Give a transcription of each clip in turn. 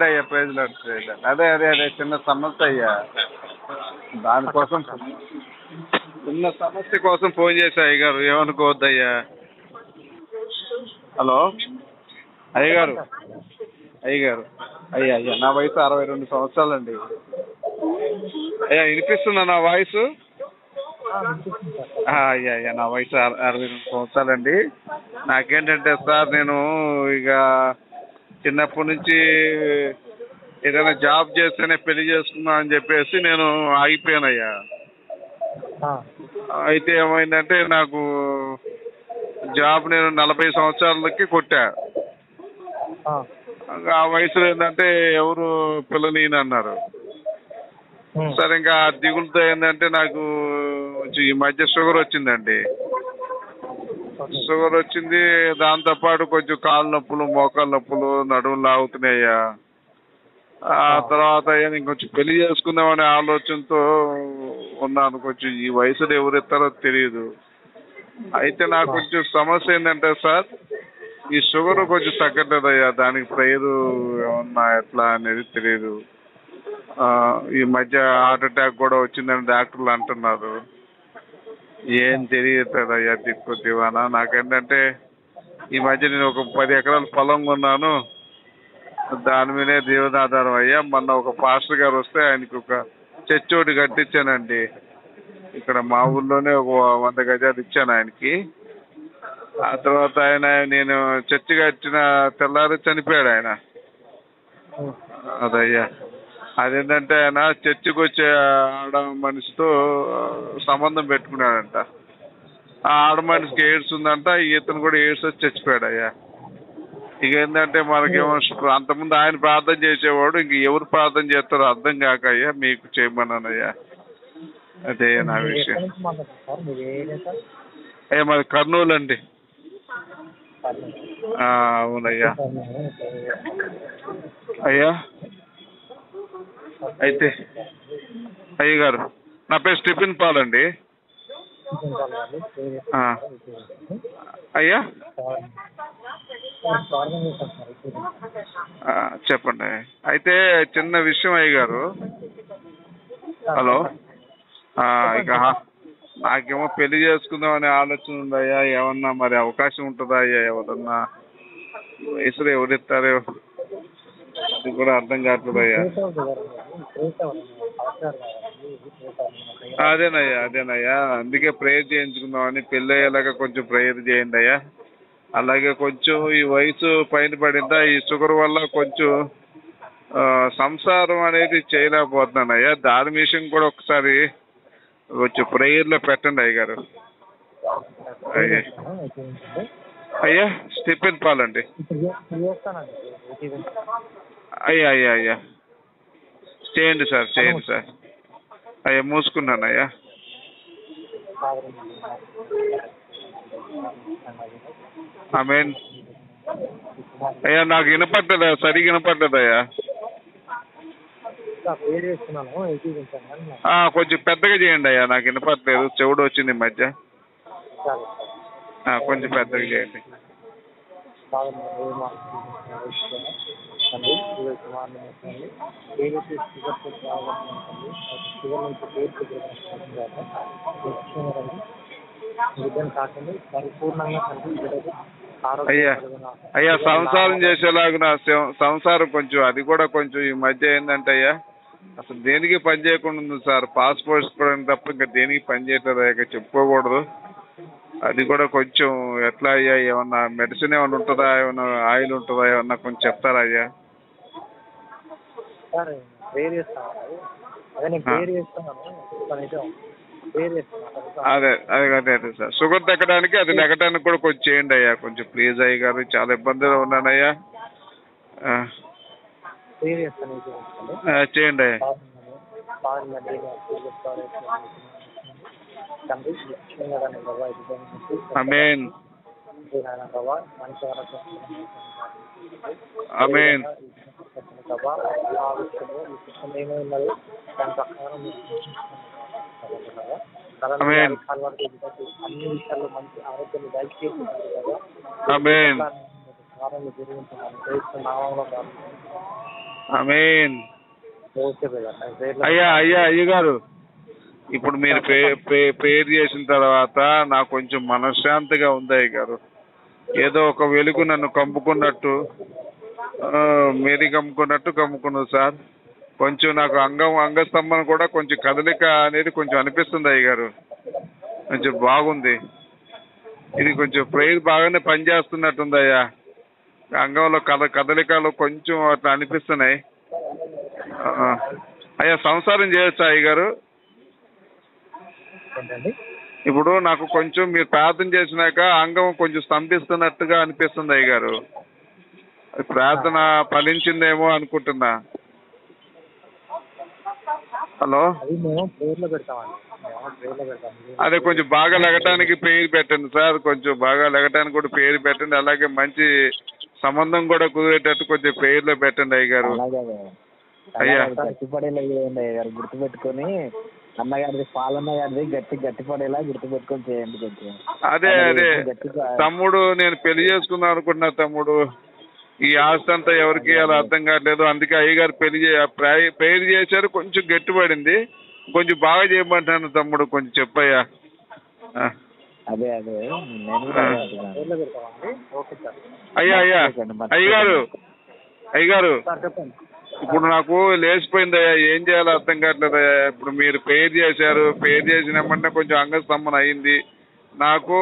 అయ్యా, praise lord, praise lord. అదే అదే అదే చిన్న సమస్య అయ్యా, దానికోసం చిన్న సమస్య కోసం ఫోన్ చేశా అయ్యగారు, ఏమనుకోవద్దయ్యా. హలో అయ్యగారు, అయ్యగారు, అయ్యా అయ్యా నా వయసు 62 సంవత్సరాలండి. అయ్యా వినిపిస్తుందా నా వాయిస్? అయ్యా అయ్యా నా వయసు 62 సంవత్సరాలండి. నాకేంటంటే సార్, నేను ఇక చిన్నప్పటి నుంచి ఏదైనా జాబ్ చేస్తేనే పెళ్లి చేసుకుందాం అని చెప్పేసి నేను ఆగిపోయానయ్యా. అయితే ఏమైందంటే నాకు జాబ్ నేను 40 సంవత్సరాలకి కొట్టా. ఆ వయసులో ఏంటంటే ఎవరు పిల్లని అన్నారు. సరే ఇంకా దిగులుతో ఏంటంటే నాకు ఈ మధ్య షుగర్ వచ్చిందండి. షుగర్ వచ్చింది, దాంతోపాటు కొంచెం కాళ్ళ నొప్పులు, మోకాళ్ళ నొప్పులు, నడుములు లాగుతున్నాయ్యా. ఆ తర్వాత ఇంకొంచెం పెళ్లి చేసుకుందామనే ఆలోచనతో ఉన్నాను. కొంచెం ఈ వయసులో ఎవరు ఇస్తారో తెలియదు. అయితే నాకు కొంచెం సమస్య ఏంటంటే సార్, ఈ షుగర్ కొంచెం తగ్గట్లేదయ్యా. దానికి ప్రేయరు ఏమన్నా ఎట్లా అనేది తెలియదు. ఈ మధ్య హార్ట్ అటాక్ కూడా వచ్చిందని డాక్టర్లు అంటున్నారు. ఏం తెలియట్లేదయ్యా దిక్కు దివానా. నాకేంటంటే ఈ మధ్య నేను ఒక 10 ఎకరాల పొలం కొన్నాను, దాని మీదే జీవనాధారం అయ్యా. మొన్న ఒక పాస్టర్ గారు వస్తే ఆయనకి ఒక చర్చి ఒకటి కట్టించానండి. ఇక్కడ మా ఊళ్ళోనే ఒక 100 గజాలు ఇచ్చాను ఆయనకి. ఆ తర్వాత నేను చర్చి కట్టిన తెల్లారి చనిపోయాడు ఆయన. అదయ్యా, అదేంటంటే ఆయన చర్చికి వచ్చే ఆడ మనిషితో సంబంధం పెట్టుకున్నాడంట. ఆ ఆడ మనిషికి ఎయిడ్స్ ఉందంట, ఇతను కూడా ఎయిడ్స్ వచ్చి చచ్చిపోయాడు అయ్యా. ఇక ఏంటంటే మనకేమో అంతకుముందు ఆయన ప్రార్థన చేసేవాడు, ఇంక ఎవరు ప్రార్థన చేస్తారో అర్థం కాక అయ్యా మీకు చేయమన్నానయ్యా. అదే నా విషయం అయ్యా. మాది కర్నూలు అండి. అవునయ్యా. అయ్యా అయితే అయ్యగారు, నా పేరు స్టీఫెన్ పాల్ అండి. అయ్యా చెప్పండి. అయితే చిన్న విషయం అయ్యగారు. హలో, ఇక నాకేమో పెళ్లి చేసుకుందాం అనే ఆలోచన ఉందయ్యా. ఏమన్నా మరి అవకాశం ఉంటుందా అయ్యా? ఎవరన్నా వయసులో ఎవరిస్తారో అది కూడా అర్థం కావట్లేదయ్యా. అదేనయ్యా అందుకే ప్రేయర్ చేయించుకుందామని. పెళ్ళి అయ్యేలాగా కొంచెం ప్రేయర్ చేయండి అయ్యా. అలాగే కొంచెం ఈ వయసు పైన పడిందా, ఈ షుగర్ వల్ల కొంచెం సంసారం అనేది చేయలేకపోతున్నాను అయ్యా. దాని విషయం కూడా ఒకసారి కొంచెం ప్రేయర్లో పెట్టండి అయ్యగారు. అయ్యా స్టీఫెన్ పాల్ అండి. అయ్యా చేయండి సార్. అయ్యా మూసుకున్నాను అయ్యా. ఆమేన్. అయ్యా నాకు వినపడ్డదా? సరిగ్గా వినపడ్డదయ్యా. కొంచెం పెద్దగా చేయండి అయ్యా, నాకు వినపడలేదు, చెవుడు వచ్చింది ఈ మధ్య. కొంచెం పెద్దగా చేయండి. అయ్యా సంసారం చేసేలాగా సంసారం కొంచెం అది కూడా కొంచెం ఈ మధ్య ఏంటంటే అయ్యా, అసలు దేనికి పని చేయకుండా ఉంది సార్. పాస్పోర్ట్ తీసుకోవడానికి తప్ప ఇంకా దేనికి పని చేయట్లేదు అయ్యా. చెప్పుకోకూడదు. అది కూడా కొంచెం ఎట్లా అయ్యా? ఏమన్నా మెడిసిన్ ఏమైనా ఉంటుందా? ఏమన్నా ఆయిల్ ఉంటుందా? ఏమన్నా కొంచెం చెప్తారా అయ్యా? అదే సార్, షుగర్ తగ్గడానికి అది నెగ్గడానికి కూడా కొంచెం చేయండి అయ్యా. కొంచెం ప్లీజ్ అయ్య గారు, చాలా ఇబ్బందిలో ఉన్నానయ్యా. చేయండి అయ్యా. ఆమేన్. ఆమేన్. ఆమేన్. ఆమేన్. ఆమేన్. Okay brother. అయ్యగారు, ఇప్పుడు మీరు ప్రేయర్ చేసిన తర్వాత నాకు కొంచెం మనశ్శాంతిగా ఉంది అయ్యగారు. ఏదో ఒక వెలుగు నన్ను కమ్ముకున్నట్టు, మేరీ కమ్ముకున్నది సార్. కొంచెం నాకు అంగస్తంభన కూడా కొంచెం కదలిక అనేది కొంచెం అనిపిస్తుంది అయ్యగారు. కొంచెం బాగుంది. ఇది కొంచెం ప్రేయర్ బాగానే పనిచేస్తున్నట్టుంది అయ్యా. అంగంలో కదలికలు కొంచెం అట్లా అనిపిస్తున్నాయి. అయ్యా, సంసారం చేయొచ్చా అయ్యగారు? ఇప్పుడు నాకు కొంచెం మీరు ప్రార్థన చేసినాక అంగం కొంచెం స్తంభిస్తున్నట్టుగా అనిపిస్తుంది అయ్యగారు. ప్రార్థన ఫలించిందేమో అనుకుంటున్నా. హలో, అదే కొంచెం బాగా లెగటానికి పేరు పెట్టండి సార్. కొంచెం బాగా లెగటానికి కూడా పేరు పెట్టండి. అలాగే మంచి సంబంధం కూడా కుదిరేటట్టు కొంచెం పేర్లో పెట్టండి అయ్యగారు. అయ్యా, గుర్తుపెట్టుకొని అన్నగారిది పాలన్నగారిది గట్టి పడేలా గుర్తుపెట్టుకొని చేయండి కొంచెం. అదే తమ్ముడు, నేను పెళ్లి చేసుకుందాం అనుకుంటున్నా తమ్ముడు. ఈ ఆస్తి అంతా ఎవరికి అలా అర్థం కావట్లేదు. అందుకే అయ్యగారు ప్రేయర్ చేశారు, కొంచెం గట్టిపడింది. కొంచెం బాగా చేయమంటాను తమ్ముడు, కొంచెం చెప్పయ్యా. అయ్యగారు, ఇప్పుడు నాకు లేచిపోయిందయ్యా, ఏం చేయాలో అర్థం కావట్లేదయ్యా. ఇప్పుడు మీరు ప్రేయర్ చేశారు, ప్రేయర్ చేసినామంటే కొంచెం అంగస్తంభన అయింది. నాకు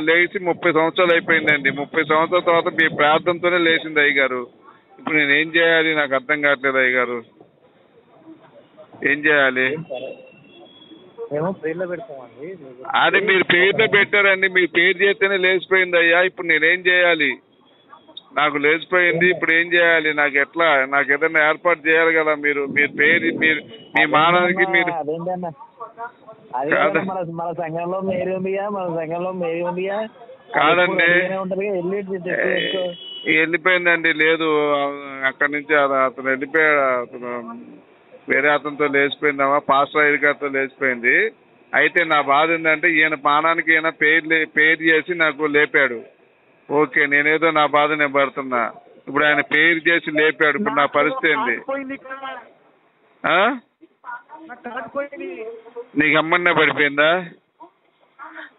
లేచి 30 సంవత్సరాలు అయిపోయిందండి. 30 సంవత్సరాల తర్వాత మీ ప్రార్థనతోనే లేచింది అయ్యగారు. ఇప్పుడు నేను ఏం చేయాలి నాకు అర్థం కావట్లేదు అయ్యగారు. ఏం చేయాలి? అదే మీరు పేరులో పెట్టారండి, మీరు పేరు చేస్తేనే లేచిపోయింది అయ్యా. ఇప్పుడు నేనేం చేయాలి? నాకు లేచిపోయింది, ఇప్పుడు ఏం చేయాలి? నాకు ఎట్లా? నాకు ఏదైనా ఏర్పాటు చేయాలి కదా మీరు. పేరు మీ మానవునికి మీరు కాదండి, వెళ్ళిపోయిందండి. లేదు, అక్కడి నుంచి అతను వెళ్ళిపోయాడు. అతను వేరే అతనితో లేచిపోయిందామా, పాస్టర్ అయ్య గారితో లేచిపోయింది. అయితే నా బాధ ఏంటంటే ఈయన పానానికి ఈయన పేరు చేసి నాకు లేపాడు. ఓకే, నేనేదో నా బాధ నేను పడుతున్నా. ఇప్పుడు ఆయన పేరు చేసి లేపాడు. ఇప్పుడు నా పరిస్థితి ఏంది? నీకు అమ్మన్నే పడిపోయిందా?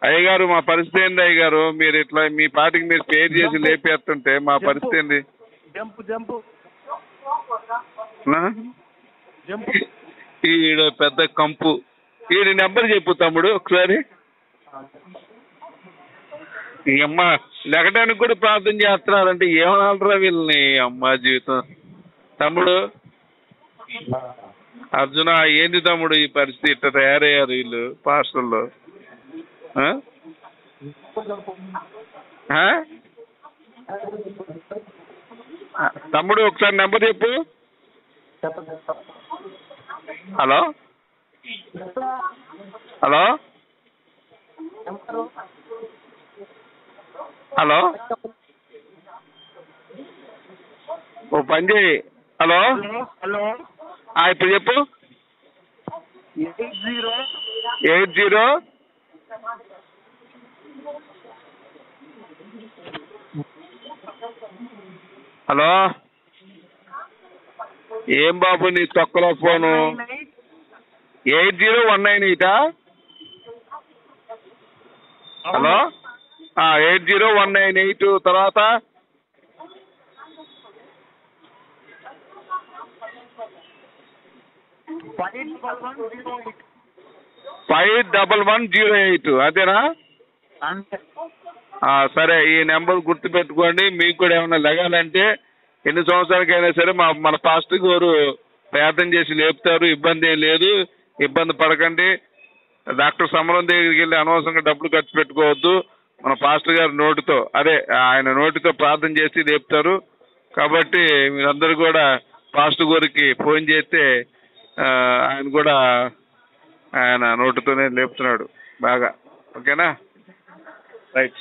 అయ్యగారు, మా పరిస్థితి ఏంది అయ్యగారు? మీరు ఇట్లా మీ పాటికి మీరు పేరు చేసి లేపేస్తుంటే మా పరిస్థితి ఏంది? ఈడ పెద్ద కంపు. ఈడి నెంబర్ చెప్పు తమ్ముడు ఒకసారి. ఈ అమ్మ లెగటానికి కూడా ప్రార్థన చేస్తున్నారంటే ఏమనాలరా వీళ్ళని? అమ్మ జీవితం. తమ్ముడు అర్జున, ఏంది తమ్ముడు ఈ పరిస్థితి? ఇట్లా తయారయ్యారు వీళ్ళు పాస్టర్లు. తమ్ముడు ఒకసారి నెంబర్ చెప్పు. హలో హలో హలో, ఓ పని చేయి. హలో, ఇప్పుడు చెప్పు. 80 హలో, ఏం బాబు నీ తొక్కలో ఫోను? 80198. హలో, 80198 తర్వాత 51108. అదేనా? సరే, ఈ నెంబర్ గుర్తుపెట్టుకోండి. మీకు కూడా ఏమైనా లెగాలంటే ఎన్ని సంవత్సరాలకైనా సరే మన పాస్టర్ గారు ప్రార్థన చేసి లేపుతారు. ఇబ్బంది ఏం లేదు, ఇబ్బంది పడకండి. డాక్టర్ సమరం దగ్గరికి వెళ్ళి అనవసరంగా డబ్బులు ఖర్చు పెట్టుకోవద్దు. మన పాస్టర్ గారు నోటితో, ఆయన నోటితో ప్రార్థన చేసి లేపుతారు. కాబట్టి మీరందరూ కూడా పాస్టర్ గారికి ఫోన్ చేస్తే ఆయన కూడా ఆయన నోటితోనే లేపుతున్నాడు బాగా. ఓకేనా? రైట్.